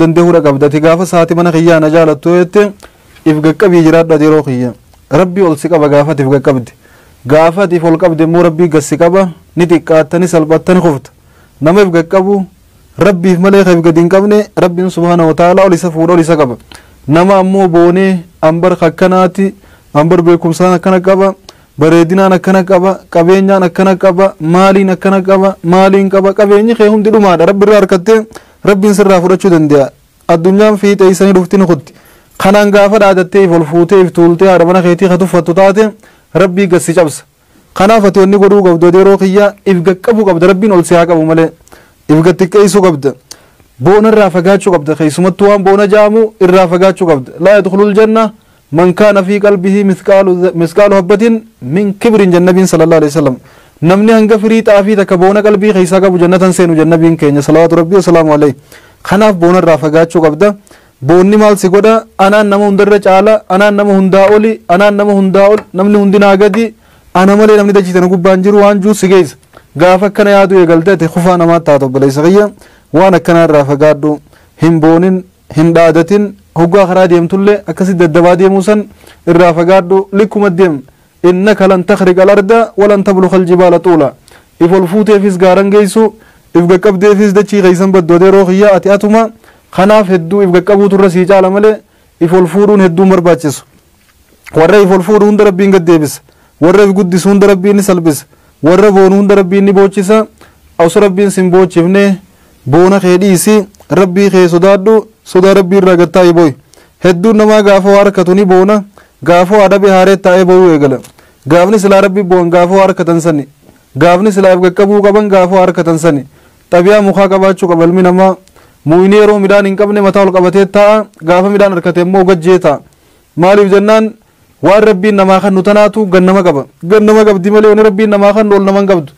دندهورا قبضة تجافة ساعتي من خيا نجالة تويت إفقا كبي جراد ديرو خيا ربي ألسكا بقافة إفقا كبد قافة إفول كبد مو ربي قسكا با نتكاتني سلبتني خفت نما إفقا كبو ربي مليخ إفقا دين كبني ربي سبحانه وتعالى وليس فورو وليس كبا نما أمو بوني أمبر خكناتي أمبر بيكم سانا كنا كبا bareedinaan akkana qaba qabeenyaan akkana qaba maaliin akkana qaba maaliin qaba qabeenyi kee hundi dhumaadha rabbi irraa harkattee rabbiin sirraa fudhachuu danda'a addunyaan fiixee isanii dhuftiin kutti kanaan gaafa dhaadattee ol fuutee if tuultee haadha mana keetii ka tuffattu taate rabbii gassi cabsa kanaaf ati wanni godhuu qabdu yeroo kiyyaa if gaqqabuu qabda rabbiin ol si haa qabu malee if gattiqqeessuu qabda boona irraa fagaachuu qabda keessumattuu waan boona jaamu irraa fagaachuu qabda laa yadkhulul janna من كان في قلبه مثقال حبة من كبر النبي صلى الله عليه وسلم نمني هنگ فريت آفي تكبونا قلبي خيسا قبو جنة سينو جنبين كينيا صلوات ربي وسلام عليه خناف بونا رافقات شو قبدا بوني مال سيقودا أنا نمو هندر چالا أنا نمو هنداولي أنا نمو هنداول نمني هندنا آگدي أنا مالي نمني دجيتا نقب بانجر وانجو سيگيز غافا كنا يادو يغلده تخفا نمات تاتو بلي سغيا وانا كنا رافقات دو هم بونين هم دادتين هوغا خرا ديمتله اكسي ددبا ديموسن الرافقادو لكم الدم انك لن تخرج الارض ولن تبلغ الجبال طولا يفول فوتي فيس غارنغيسو يفغا قبدي فيس دچي غيسن بدو ديرو خيا اتياتما خناف هدو يفغا قبو ترسي جالا مله يفول فورون هدو مرباچس ورا يفول فورون دربين گديبس ورا يغدسون دربين سلبس ورا بونون دربين بوچسا اوس ربين سيمبوچفنه بونا خيديسي ربي خي سودادو soda rabbi irraa gattaa boy hedduun namaa gaafa harkatuni boona gaafa adabe haaree taa'ee boyu eegala gaafni silaa rabbi boon gaafa harkatan sani gaafni silaa gaqqabuu qaban gaafa harkatan sani xabiyaa mukaa qabaachuu qaba ilmi namaa muuyinii yeroo midhaan hin qabne mataa ol qabatee taa'a gaafa midhaan harkate immoo gajjee taa'a maaliif jennaan waan rabbiin namaa kan nutanaatu gannama qaba gannama qabdi malee wani rabbiin namaa kan ol naman qabdu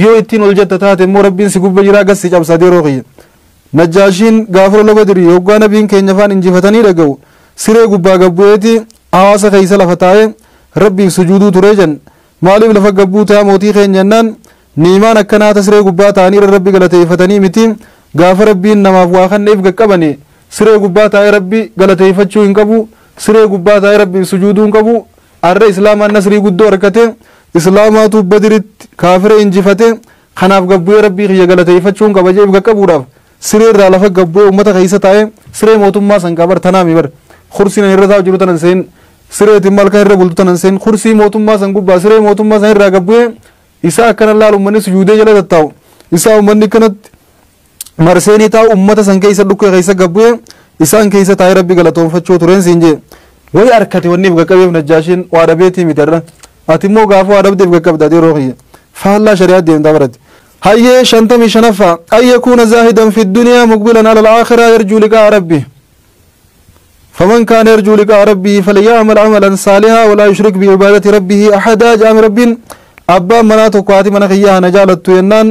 yoo ittiin ol jetta taate immoo rabbiin si gubba jiraa gassi cabsaa yeroo kiyya نجاشين غافر الله بدري يوغا نبيين كينيا فان انجفتني رغو سيري غبا غبويتي اواسا كيسا لفتاي ربي سجودو تريجن مالي لفا غبوتا موتي خينينان نيمان اكنا تسري غبا تاني ربي غلطي فتني متي غافر ربي نما واخن نيف غقبني سيري غبا تاي ربي غلطي فتشو انقبو سيري غبا تاي ربي سجودو انقبو ار اسلام النصري غدو ركته اسلاماتو بدرت كافر انجفته خناف غبو ربي خي غلطي فتشو انقبجي غقبو راف سرير رالفا قبو امتا خيسا تاي سرير موتما سنقابر تنامي بر خرسي نيرتا جلو تنسين سرير تمال كهر بلدو تنسين خرسي موتما سنقبا سرير موتما سنقر قبو إسا كان الله لمني سجودة جلد تاو إسا أمني كانت مرسيني تاو امتا سنكيسا لكو خيسا قبو إسا انكيسا تاي ربي غلطو فتشو ترين سنجي وي أركتي وني بقبيب نجاشين وعربيتي مترن أتمو غافو عرب دي بقب دادي روحي فالله شريعت دي مدابرد هاي شنتمي شنفا أن يكون زاهدا في الدنيا مقبلا على الآخرة يرجو لقاء ربه فمن كان يرجو لقاء ربه فليعمل عملا صالحا ولا يشرك بعبادة ربه أحدا جامع رب أبا مناتو قواتي من خياها نجالت ينان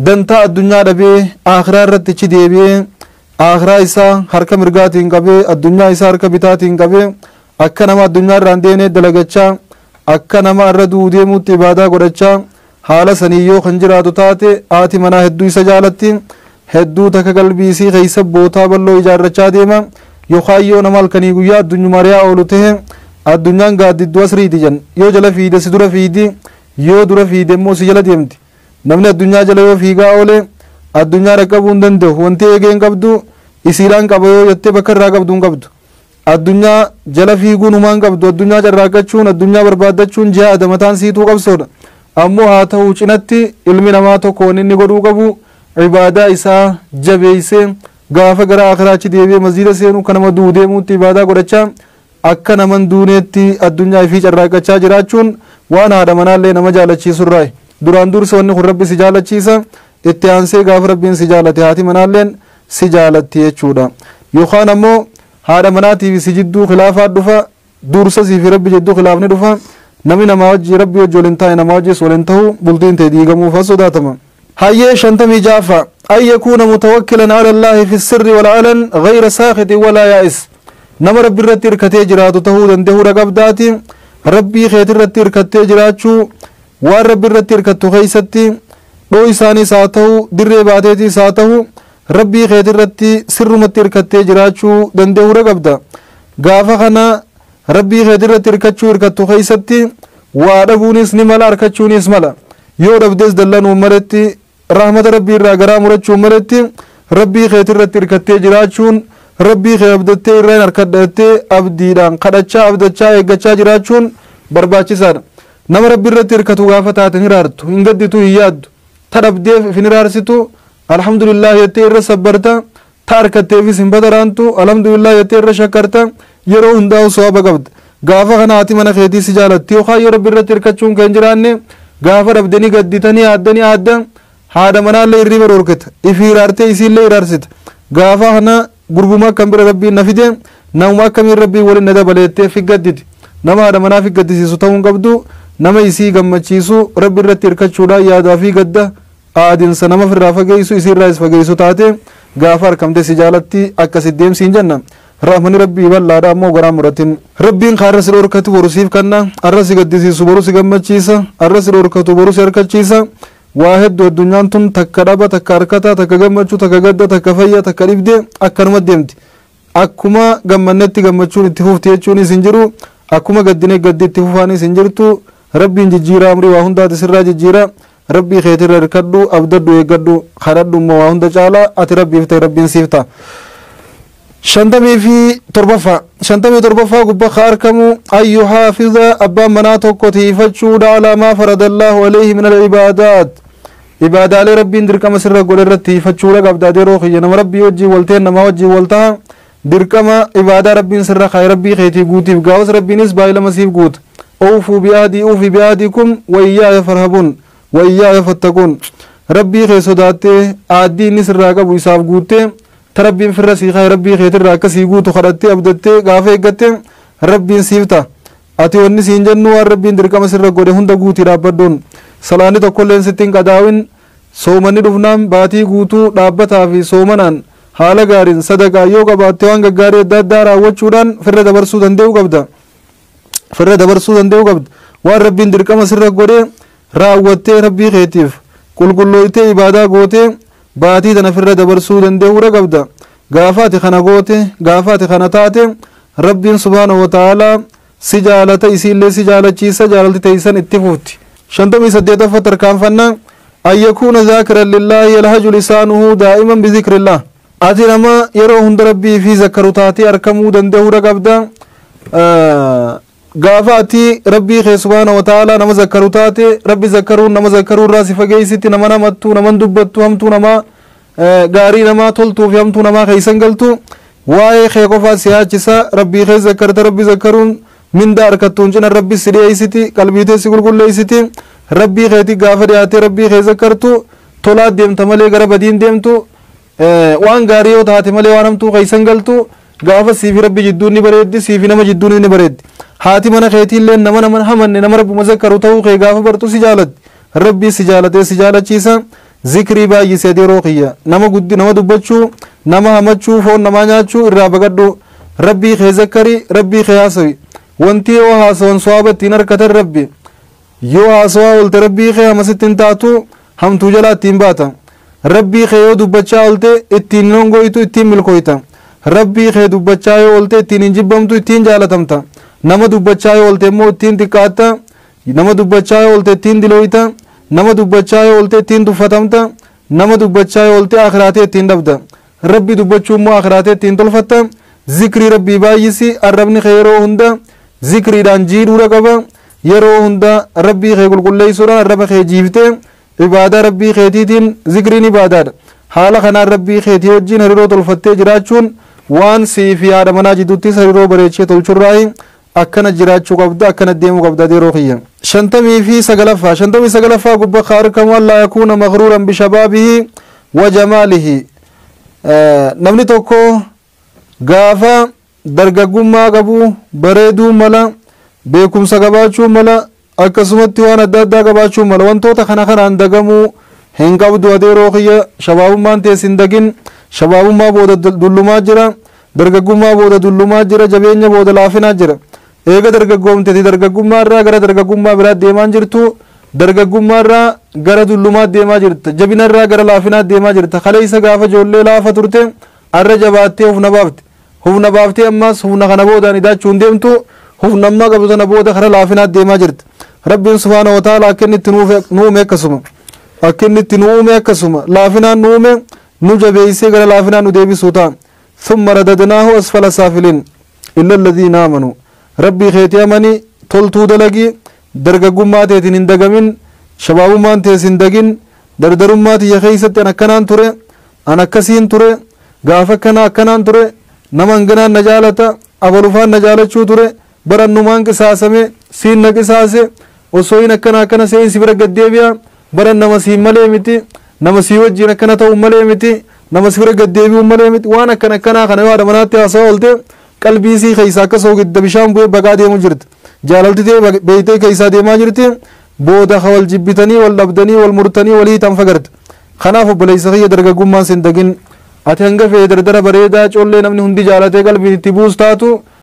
دنتا الدنيا ربي آخرة رتشي ديبي آخرة إسا حركة مرقات انقبي الدنيا إسا حركة بتات انقبي أكنما الدنيا راندين دلقچا أكنما الردو ديموت عبادة قرچا حالا سنیو خنجراتو تاتے آتی منا ہدو اسا جالتی ہدو تک قلبی اسی غیسب بوتا بلو اجار رچا دیما یو خائیو نمال کنی گویا دنیا مریا اولوتے ہیں الدنیا گا دیدو اسری دی جن یو جل فید سی در فیدی یو در فید مو سی جل دیمتی نمنے الدنیا جل یو فیگا اولے الدنیا رکبون دندو وانتے اگین قبدو اسیران قبیو یتے بکر را قبدون قبدو الدنیا جل فیگو نمان قبدو الدنیا جل راکچون الدنیا بربادچون جا ادمتان سیتو قبسونا ammoo haa ta'u cinatti ilmi namaa tokko inni godhuu qabu ibaadaa isaa jabeessee gaafa gara akhiraachi deebi'ee masjiida seenu kanama duu deemuutti ibaadaa godhachaa akka naman duuneetti addunyaa fi carraaqachaa jiraachuun waan haadha manaallee nama jaalachiisurraa duraan dursa wanni kun rabbi si jaalachiisa itti aansee gaafa rabbiin si jaalate haati manaalleen si jaalatti jechuudha yookaan ammoo haadha manaatiif si jidduu khilaafaa dhufa dursa si fi rabbi jidduu khilaafni dhufa نمي نماوجي ربي وجولنتاي نماوجي سولنتهو بلدين تديغمو فسوداتما هاي شنتمي جافا أن يكون متوكلا على الله في السر والعلن غير ساخط ولا يائس نما ربي رتير كتيجراتو تهو دنده رقبداتي ربي خيتر رتير كتيجراتشو وار ربي رتير كتو خيستي دو إساني ساتهو در باتيتي ساتهو rabbii keetirratti sirrumatti hirkattee jiraachuu danda'uu qabda. Gaafa kana rabbii keetirratti hirkachuu hirkattu keessatti waa dhabuunis ni mala harkachuunis mala. Yoo dhabdees dallanuu malatti rahmata rabbii irraa garaa murachuu malatti rabbii keetirratti hirkattee jiraachuun rabbii kee abdattee irraan harkadhattee abdiidhaan kadhachaa abdachaa eeggachaa jiraachuun barbaachisaadha. Nama rabbii irratti hirkatu gaafa taate hiraartu hin gadditu hin yaaddu ta dhabdeef hin hiraarsitu alhamdulillah jettee irra sabbarta ta harkatteefis hin badaraantu alhamdulillah jettee irra shakkarta yeroo hundaa'u sawaba qabda. Gaafa kana haati mana keetii si jaalatti yookaan yoo rabbii irratti hirkachuun kan jiraanne gaafa dhabdanii gadditanii aaddanii aadda haadha manaallee irriba dhorkita ifi hiraartee isiillee hiraarsita. Gaafa kana gurbuma akkam bira rabbiin na fide namuma akkamiin rabbiin waliin na dabaleettee fi gadditi nama haadha manaa fi gaddisiisu ta'uun qabdu nama isii gammachiisu rabbi irratti hirkachuudhaan yaadaa fi gadda aadinsa nama firraa fageessu isiirraa is fageessu taate gaafa harkamte si jaalatti akkasi deemsiin jenna. Rahmani rabbii bal'aadha ammoo garaa muratin rabbiin kaarra si dhorkatu borusiif kanna arra si gaddisiisu boru si gammachiisa arra si dhorkatu boru si harkachiisa. Waa hedduu addunyaan tun takka dhaba takka harkata takka gammachuu takka gadda takka fayya takka dhibde akkanuma deemti. Akkuma gammannetti gammachuun itti fufti jechuunis hin jiru akkuma gaddine gaddi itti fufaanis hin jirtu. Rabbiin jijjiira amrii waa hundaati sirraa jijjiira rabbii keetirra hirkadhu abdadhu eeggadhu kadhadhu immoo waa hunda caala ati rabbiif ta'e rabbiin siif ta'a. 57 gubbaa ka argamu ayyu haafiza abbaan manaa tokko tiifachuudha alaa maa faradallaahu alayhi min al-ibaadaat ibaadaalee rabbiin dirqama sirra godhe irratti tiifachuudha qabda. Yeroo kiyya nama rabbii wajjin walteen nama wajjin walta'a dirqama ibaadaa rabbiin sirra kaa'e rabbii keetii guutiif gaafas rabbiinis baay'ilama siif guuta. أوفوا بآدي أوفي بآديكم وإياي فرهبون وإياي فاتقون ربي خي صداتي آدي نسر راقب ويساف قوتي تربي في الرسي خي ربي خي تراك سيقوتو خدتي أبدتي غافي قتي ربي سيفتا أتي ونسين جنو ربي درقا مسر قولي هندا قوتي رابدون سلاني تقولين ستين قداوين سومني دفنام باتي قوتو رابطا في سومنان حالا غارين صدقا يوغا باتيوان غاري دادارا وچودان فرد برسو دندو قبدا فرد dabarsuu danda'u qabda waan rabbiin dirqama sirra godhe raawwattee rabbii keetiif qulqullooytee ibaadaa gootee baatii tana firra dabarsuu danda'uu qabda. Gaafa ati kana goote gaafa ati kana taate rabbiin subhaanahu wa ta'aalaa si jaalata isiillee si jaalachiisa jaalalti teessan itti fufti. 58 tarkaanfannaa an yakuuna zaakiran lillaahi yalhaju lisaanuhu daa'iman bizikrillah ati nama yeroo hunda rabbii fi zakkaru taatee argamuu danda'uu qabda. Gaafa ati rabbii kee subhaanahu wa ta'aalaa nama zakkaru taate rabbi zakkaruun nama zakkaruu irraa si fageessitti nama namattu naman dubbattu hamtuu namaa gaarii namaa toltuu fi hamtuu namaa keeysan galtu waa'ee kee qofaa si yaachisa rabbii kee zakkarta rabbi zakkaruun mindaa harkattuun cina rabbi si dhiyeessiti qalbiitee si qulqulleessiti rabbii keeti gaafa dhiyaatee rabbii kee zakkartu tolaa deemta malee gara badiin deemtu waan gaarii yoo taate malee waan hamtuu keeysan galtu gaafa siifi rabbi jidduun ni bareeddi siifi nama jidduun ni bareeddi. Haati mana keetiillee nama hamanne nama rabbuma zakkaru ta'uu kee gaafa bartu si jaalatti rabbii si jaalatee si jaalachiisa. Zikrii baay'isee yeroo kiyya nama dubbachuu nama hamachuu foon namaa nyaachuu irraa bagadhu rabbii kee zakkari rabbii kee haasawi wanti yoo haasawan sawaaba ittiin harkatan rabbi yoo haasawaa oolte rabbii kee hamasitti hin taatu hamtuu jalaa ittiin baata. Rabbii kee yoo dubbachaa oolte ittiin longoytu ittiin milkooyta. Rabbii kee dubbachaa yoo oolte ittiin hin jibbamtu ittiin jaalatamta. Nama dubbachaa yoo oolte immoo ittiin xiqqaatta nama dubbachaa yoo oolte ittiin dilooyta nama dubbachaa yoo oolte ittiin tuffatamta nama dubbachaa yoo oolte akhiraatee ittiin dhabda. Rabbi dubbachuu immoo akhiraatee ittiin tolfatta. Zikrii rabbii baay'isi arrabni kee yeroo hunda zikriidhaan jiidhuudha qaba. Yeroo hunda rabbii kee qulqulleessuudhaan arraba kee jiiftee ibaadaa rabbii keetiitiin zikriin ibaadaadha. Haala kanaan rabbii keetii wajjin hariiroo tolfattee jiraachuun waan siif yaada manaa jidduuttis hariiroo bareechee tolchurraayi akkana jiraachuu qabda akkana deemuu qabda yeroo kiyya. 59 gubbaa ka argamu allaa yakuuna maghruuran bishabaabihi wa jamaalihi namni tokko gaafa dargaggummaa qabu bareeduu mala beekumsa qabaachuu mala akkasumatti waan adda addaa qabaachuu mala wantoota kanaan dagamuu hin qabdu yeroo kiyya. Shabaabummaan teessin dagin shabaabummaa booda dullumaa jira dargaggummaa booda dullumaa jira jabeenya booda laafinaa jira. Eega dargaggoomteeti dargaggummaa irraa gara dargaggummaa biraa deemaan jirtu dargaggummaa irraa gara dullumaat deemaa jirta jabinarraa gara laafinaat deemaa jirta kaleessa gaafa ijoollee laafa turte arra jabaattee hufna baaftee ammas hufna kana boodaan idaachuun deemtu hufna ammaa qabdu tana booda kara laafinaat deemaa jirta rabbiin subhaanahu wa ta'ala akka inni itti nuume akkasuma laafinaan nuume nu jabeessee gara laafinaan nu deebisuu ta'a thumma radadnaahu asfala saafiliin illa alladhiina aamanuu rabbii keetii amanii toltuu dalagii dargaggummaa teetiin hin dagamin shabaabummaan tees hin dagin dardarummaa tiyya keessatti an akkanaan ture an akkasiin ture gaafa akkanaan ture nama hanganaan na jaalata abalufaan na jaalachuu ture barannumaan qisaasame siin na qisaase osoo hin akkana seen si bira gaddeebi'a baran nama siin malee miti nama sii wajjiin akkana ta'u malee miti nama si bira gaddeebi'u malee miti waan akkanaa kana yoo haadha manaatti haasawa oolte qalbii sii keessa akka soogidda bishaan bu'ee baqaa deemu jirti jaalaltitee beeytee keessaa deemaa jirti booda wal jibbitanii wal dhabdanii wal murtanii walii hiitan fagarte kanaaf obboleessa kiyya dargaggummaan sin dagin ati hanga fee dardara bareedaa collee namni hundi jaalatee qalbiin itti buus taatu